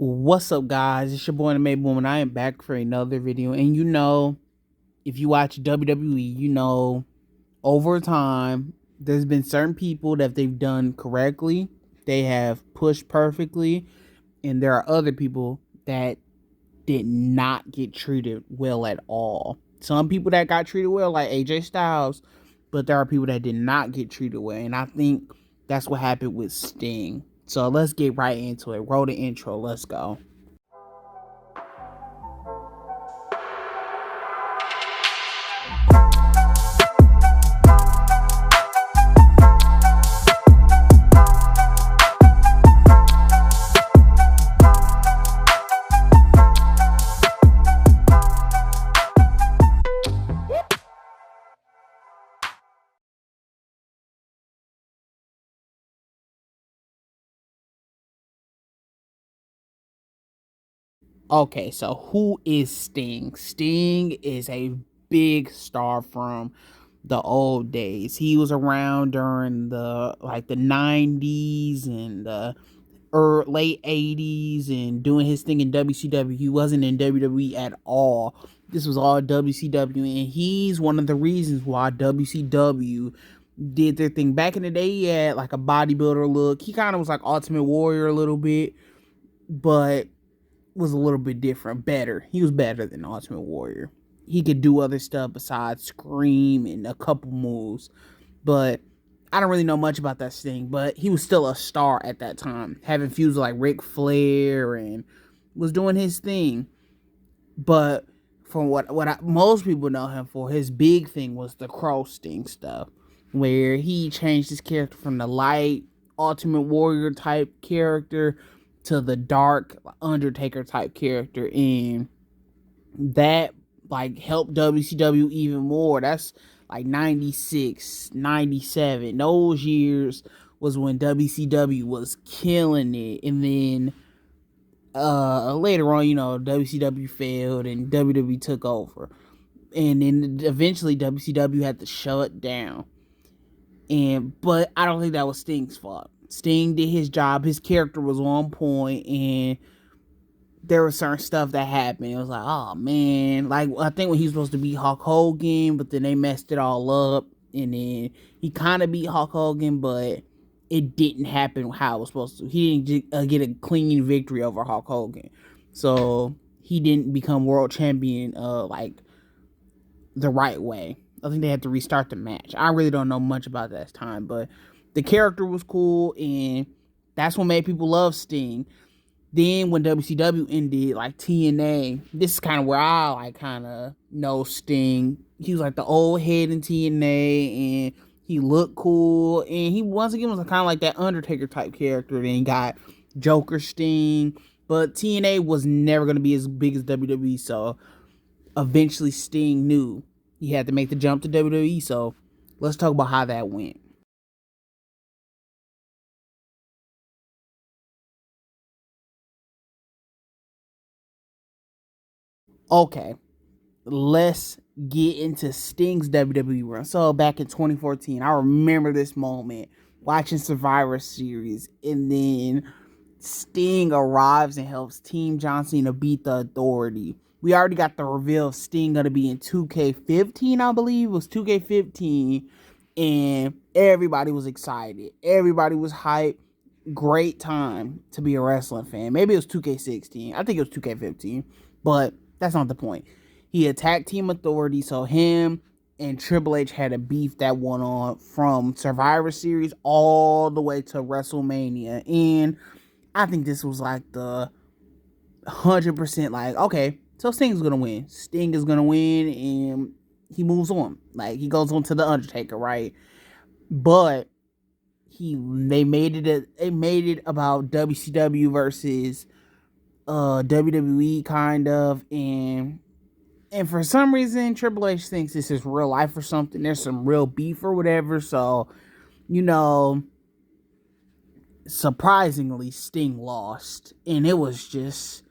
What's up, guys? It's your boy the Made Woman. I am back for another video. And if you watch WWE, over time, there's been certain people that they've done correctly, they have pushed perfectly, and there are other people that did not get treated well at all. Some people that got treated well, like AJ Styles, but there are people that did not get treated well. And I think that's what happened with Sting. So let's get right into it. Roll the intro. Let's go. Okay, so who is Sting? Sting is a big star from the old days. He was around during the 90s and the late 80s and doing his thing in WCW. He wasn't in WWE at all. This was all WCW, and he's one of the reasons why WCW did their thing. Back in the day, he had like a bodybuilder look. He kind of was like Ultimate Warrior a little bit, but was a little bit different, better. He was better than Ultimate Warrior. He could do other stuff besides scream and a couple moves, but I don't really know much about that Sting. But he was still a star at that time, having feuds like Ric Flair and was doing his thing. But from most people know him for, his big thing was the Crow Sting stuff, where he changed his character from the light Ultimate Warrior type character to the dark Undertaker type character, and that like helped WCW even more. That's like 96, 97. Those years was when WCW was killing it. And then later on, WCW failed and WWE took over. And then eventually WCW had to shut down. But I don't think that was Sting's fault. Sting did his job. His character was on point, and there was certain stuff that happened. It was like, oh man, like I think when he was supposed to beat Hulk Hogan, but then they messed it all up, and then he kind of beat Hulk Hogan, but it didn't happen how it was supposed to. He didn't get a clean victory over Hulk Hogan, so he didn't become world champion like the right way. I think they had to restart the match. I really don't know much about that time, but the character was cool, and that's what made people love Sting. Then when WCW ended, like TNA, this is kind of where I like kind of know Sting. He was like the old head in TNA, and he looked cool, and he once again was kind of like that Undertaker type character. Then he got Joker Sting, but TNA was never going to be as big as WWE, so eventually Sting knew he had to make the jump to WWE. So let's talk about how that went. Okay, let's get into Sting's WWE run. So back in 2014, I remember this moment watching Survivor Series, and then Sting arrives and helps Team John Cena beat the Authority. We already got the reveal of Sting gonna be in 2K15, I believe. It was 2K15, and everybody was excited. Everybody was hyped. Great time to be a wrestling fan. Maybe it was 2K16. I think it was 2K15, but that's not the point. He attacked Team Authority, so him and Triple H had a beef that went on from Survivor Series all the way to WrestleMania. And I think this was like the 100% like, okay, so Sting's gonna win. Sting is gonna win, and he moves on. Like, he goes on to the Undertaker, right? But they made it about WCW versus WWE kind of, and for some reason Triple H thinks this is real life or something. There's some real beef or whatever. So, you know, surprisingly Sting lost, and it was just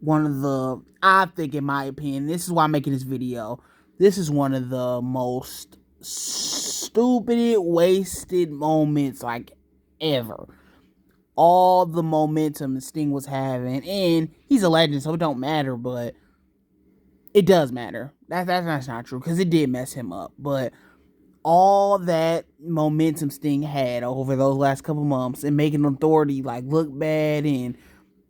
one of the, I think in my opinion, this is why I'm making this video, this is one of the most stupid wasted moments like ever. all the momentum Sting was having, and he's a legend, so it don't matter, but it does matter. That's not true because it did mess him up, but all that momentum Sting had over those last couple months and making Authority like look bad, and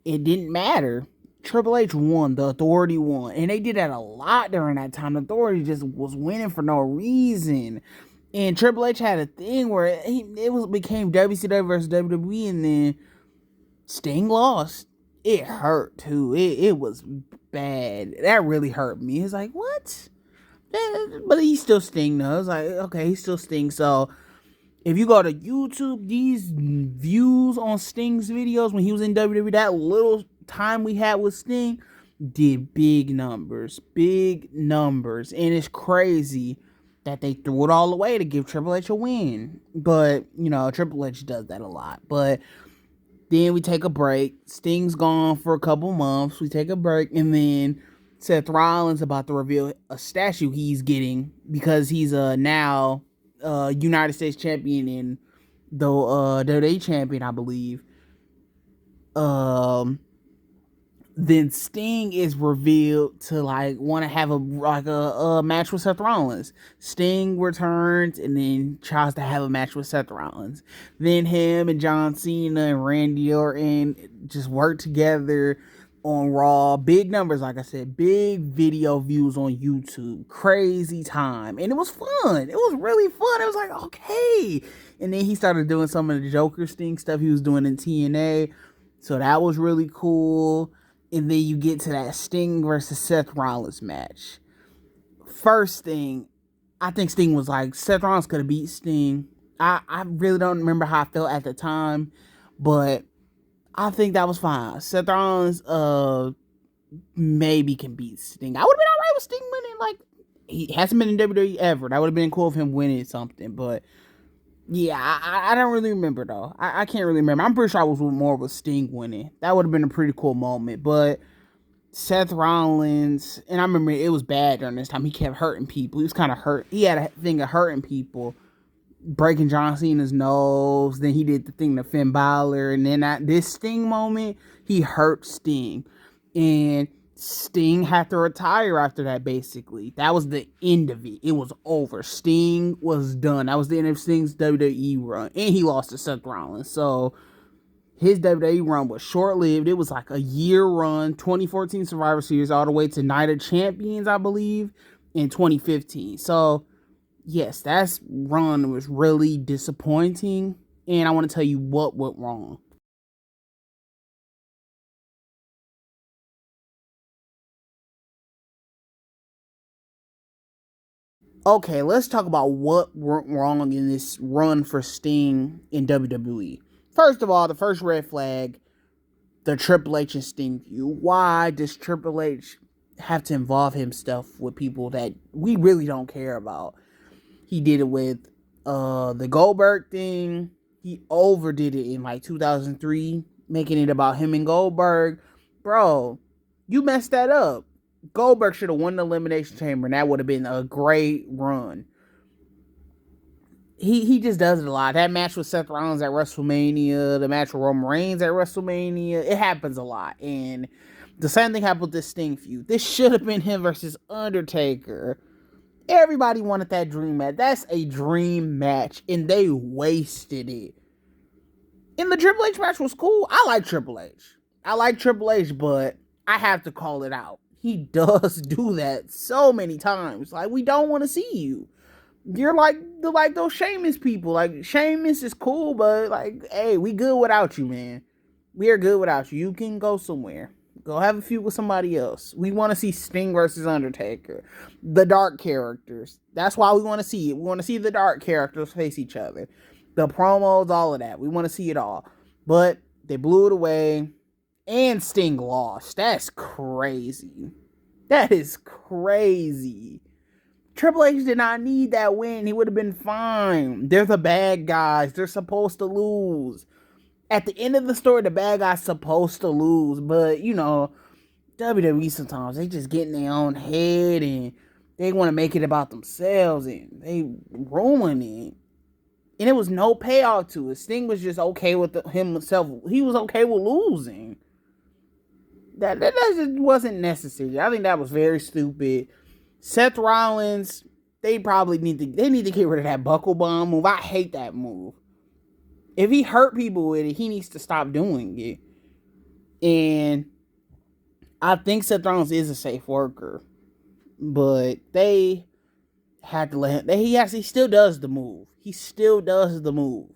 it didn't matter. Triple H won, the Authority won, and they did that a lot during that time. The Authority just was winning for no reason, and Triple H had a thing where it became WCW versus WWE, and then Sting lost. It hurt too. It was bad. That really hurt me. It's like, what? But he's still Sting though. It's like, okay, he's still Sting. So if you go to YouTube, these views on Sting's videos when he was in WWE, that little time we had with Sting did big numbers. Big numbers. And it's crazy that they threw it all away to give Triple H a win. But, Triple H does that a lot. But then we take a break. Sting's gone for a couple months. We take a break, and then Seth Rollins about to reveal a statue he's getting because he's now United States champion and the WWE champion, I believe. Then Sting is revealed to want to have a match with Seth Rollins. Sting returns and then tries to have a match with Seth Rollins. Then him and John Cena and Randy Orton just work together on Raw. Big numbers, like I said, big video views on YouTube. Crazy time. And it was fun. It was really fun. It was like, okay. And then he started doing some of the Joker Sting stuff he was doing in TNA. So that was really cool. And then you get to that Sting versus Seth Rollins match. First thing, I think Sting was like, Seth Rollins could have beat Sting. I really don't remember how I felt at the time, but I think that was fine. Seth Rollins maybe can beat Sting. I would have been alright with Sting winning. He hasn't been in WWE ever. That would have been cool if him winning something, but yeah, I don't really remember though. I can't really remember. I'm pretty sure I was more with Sting winning. That would have been a pretty cool moment. But Seth Rollins, and I remember it was bad during this time. He kept hurting people. He was kind of hurt. He had a thing of hurting people, breaking John Cena's nose. Then he did the thing to Finn Balor, and then at this Sting moment, he hurt Sting, and Sting had to retire after that, basically. That was the end of it. It was over. Sting was done. That was the end of Sting's WWE run. And he lost to Seth Rollins. So his WWE run was short-lived. It was like a year run, 2014 Survivor Series, all the way to Night of Champions, I believe, in 2015. So, yes, that run was really disappointing. And I want to tell you what went wrong. Okay, let's talk about what went wrong in this run for Sting in WWE. First of all, the first red flag, the Triple H and Sting feud. Why does Triple H have to involve himself with people that we really don't care about? He did it with the Goldberg thing. He overdid it in 2003, making it about him and Goldberg. Bro, you messed that up. Goldberg should have won the Elimination Chamber, and that would have been a great run. He just does it a lot. That match with Seth Rollins at WrestleMania, the match with Roman Reigns at WrestleMania, it happens a lot. And the same thing happened with this Sting feud. This should have been him versus Undertaker. Everybody wanted that dream match. That's a dream match, and they wasted it. And the Triple H match was cool. I like Triple H, but I have to call it out. He does do that so many times. We don't want to see you. You're like those Sheamus people. Sheamus is cool, but hey, we good without you, man. We are good without you. You can go somewhere. Go have a feud with somebody else. We want to see Sting versus Undertaker. The dark characters. That's why we want to see it. We want to see the dark characters face each other. The promos, all of that. We want to see it all. But they blew it away. And Sting lost. That's crazy. That is crazy. Triple H did not need that win. He would have been fine. They're the bad guys. They're supposed to lose. At the end of the story, the bad guy's supposed to lose. But, WWE sometimes, they just get in their own head and they want to make it about themselves and they ruin it. And it was no payoff to it. Sting was just okay with himself. He was okay with losing. That just wasn't necessary. I think that was very stupid. Seth Rollins, they probably need to get rid of that buckle bomb move. I hate that move. If he hurt people with it, he needs to stop doing it. And I think Seth Rollins is a safe worker, but they had to let him. He still does the move. He still does the move,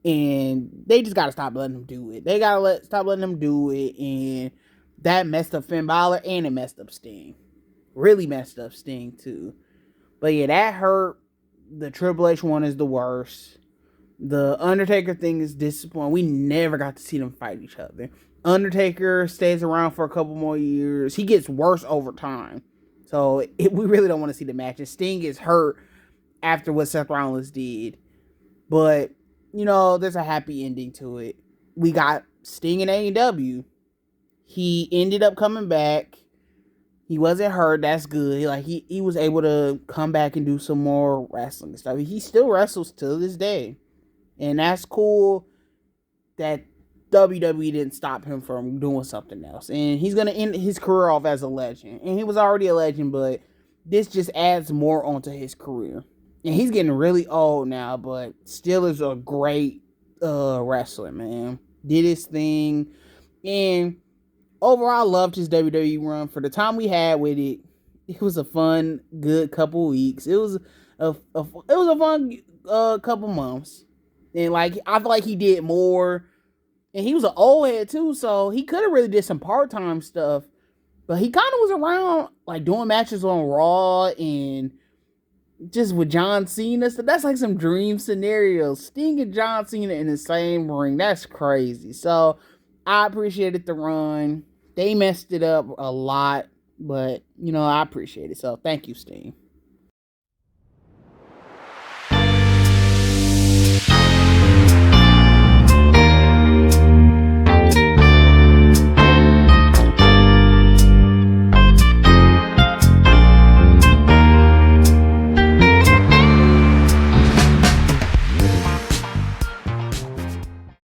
and they just gotta stop letting him do it. They gotta stop letting him do it, and that messed up Finn Balor and it messed up Sting. Really messed up Sting too. But yeah, that hurt. The Triple H one is the worst. The Undertaker thing is disappointing. We never got to see them fight each other. Undertaker stays around for a couple more years. He gets worse over time. So we really don't want to see the match. And Sting gets hurt after what Seth Rollins did. But, there's a happy ending to it. We got Sting in AEW. He ended up coming back. He wasn't hurt. That's good. Like he was able to come back and do some more wrestling stuff. He still wrestles to this day. And that's cool that WWE didn't stop him from doing something else. And he's going to end his career off as a legend. And he was already a legend, but this just adds more onto his career. And he's getting really old now, but still is a great wrestler, man. Did his thing. And overall, I loved his WWE run. For the time we had with it, it was a fun, good couple weeks. It was a fun couple months. And I feel like he did more. And he was an old head too, so he could have really did some part-time stuff. But he kind of was around, doing matches on Raw and just with John Cena. So that's some dream scenarios. Sting and John Cena in the same ring. That's crazy. So I appreciated the run. They messed it up a lot, but, I appreciate it. So thank you, Sting.